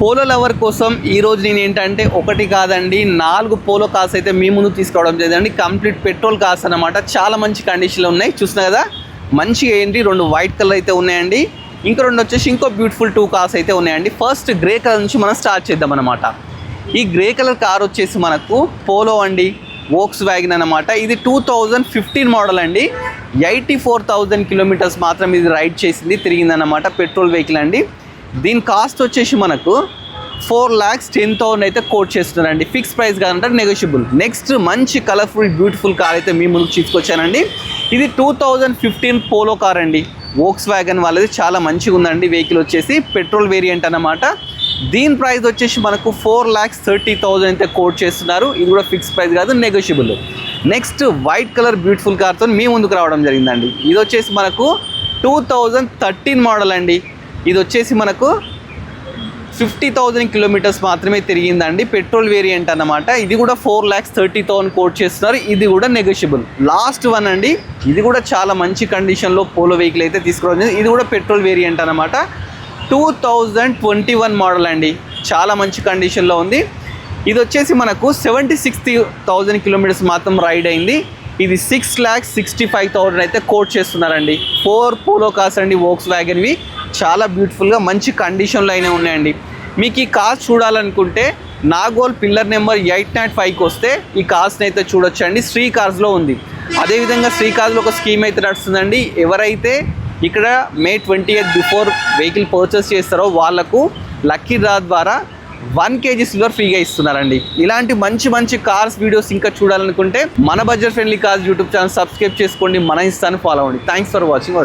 Polo lover కోసం ఈరోజు నేను ఏంటంటే ఒకటి కాదండి 4 పోలో కార్స్ అయితే మీ ముందు తీసుకురావడం జరిగిందండి. కంప్లీట్ పెట్రోల్ కార్స్ అనమాట. చాలా మంచి కండిషన్లో ఉన్నాయి. చూస్తున్నా కదా, మంచిగా ఏంటి 2 వైట్ కలర్ అయితే ఉన్నాయండి. ఇంకా 2 వచ్చేసి ఇంకో బ్యూటిఫుల్ 2 కార్స్ అయితే ఉన్నాయండి. ఫస్ట్ గ్రే కలర్ నుంచి మనం స్టార్ట్ చేద్దాం అనమాట. ఈ గ్రే కలర్ కార్ వచ్చేసి మనకు పోలో అండి, వోక్స్ వ్యాగన్ అనమాట. ఇది 2015 మోడల్ అండి. 84,000 కిలోమీటర్స్ మాత్రం ఇది రైడ్ చేసింది, తిరిగిందన్నమాట. పెట్రోల్ వెహికల్ అండి. దీని కాస్ట్ వచ్చేసి మనకు 4,10,000 అయితే కోట్ చేస్తున్నారండి. ఫిక్స్ ప్రైస్ కాదంటే నెగోషియబుల్. నెక్స్ట్ మంచి కలర్ఫుల్ బ్యూటిఫుల్ కార్ అయితే మీ ముందుకు తీసుకొచ్చానండి. ఇది 2015 పోలో కార్ అండి, వోక్స్ వ్యాగన్ వాళ్ళది. చాలా మంచిగా ఉందండి వెహికల్ వచ్చేసి. పెట్రోల్ వేరియంట్ అన్నమాట. దీని ప్రైస్ వచ్చేసి మనకు 4,30,000 అయితే కోట్ చేస్తున్నారు. ఇది కూడా ఫిక్స్ ప్రైస్ కాదు, negotiable. Next white colour beautiful కార్తో మీ ముందుకు రావడం జరిగిందండి. ఇది వచ్చేసి మనకు 2013 మోడల్ అండి. ఇది వచ్చేసి మనకు 50,000 కిలోమీటర్స్ మాత్రమే తిరిగిందండి. పెట్రోల్ వేరియంట్ అన్నమాట. ఇది కూడా 4,30,000 కోట్ చేస్తున్నారు. ఇది కూడా నెగోషియబుల్. లాస్ట్ వన్ అండి, ఇది కూడా చాలా మంచి కండిషన్లో పోలో వెహికల్ అయితే తీసుకురావడం. ఇది కూడా పెట్రోల్ వేరియంట్ అన్నమాట. 2021 మోడల్ అండి. చాలా మంచి కండిషన్లో ఉంది. ఇది వచ్చేసి మనకు 76,000 కిలోమీటర్స్ మాత్రం రైడ్ అయింది. ఇది 6,65,000 అయితే కోట్ చేస్తున్నారండి. 4 పోలో కార్స్ అండి, వోక్స్ వ్యాగన్వి. చాలా బ్యూటిఫుల్గా మంచి కండిషన్లో అయినా ఉన్నాయండి. మీకు ఈ కార్స్ చూడాలనుకుంటే నాగోల్ పిల్లర్ నెంబర్ 805కి వస్తే ఈ కార్స్ని అయితే చూడొచ్చండి. శ్రీ కార్స్లో ఉంది. అదేవిధంగా శ్రీ కార్స్లో ఒక స్కీమ్ అయితే నడుస్తుందండి. ఎవరైతే ఇక్కడ May 28 బిఫోర్ వెహికల్ పర్చేస్ చేస్తారో వాళ్ళకు లక్కీ డ్రా ద్వారా 1 kg సిల్వర్ ఫ్రీగా ఇస్తున్నారండి. ఇలాంటి మంచి మంచి కార్స్ వీడియోస్ ఇంకా చూడాలనుకుంటే మన budget friendly cars YouTube channel subscribe చేసుకోండి. మన ఇన్స్టాని ఫాలో అవ్వండి. Thanks for watching.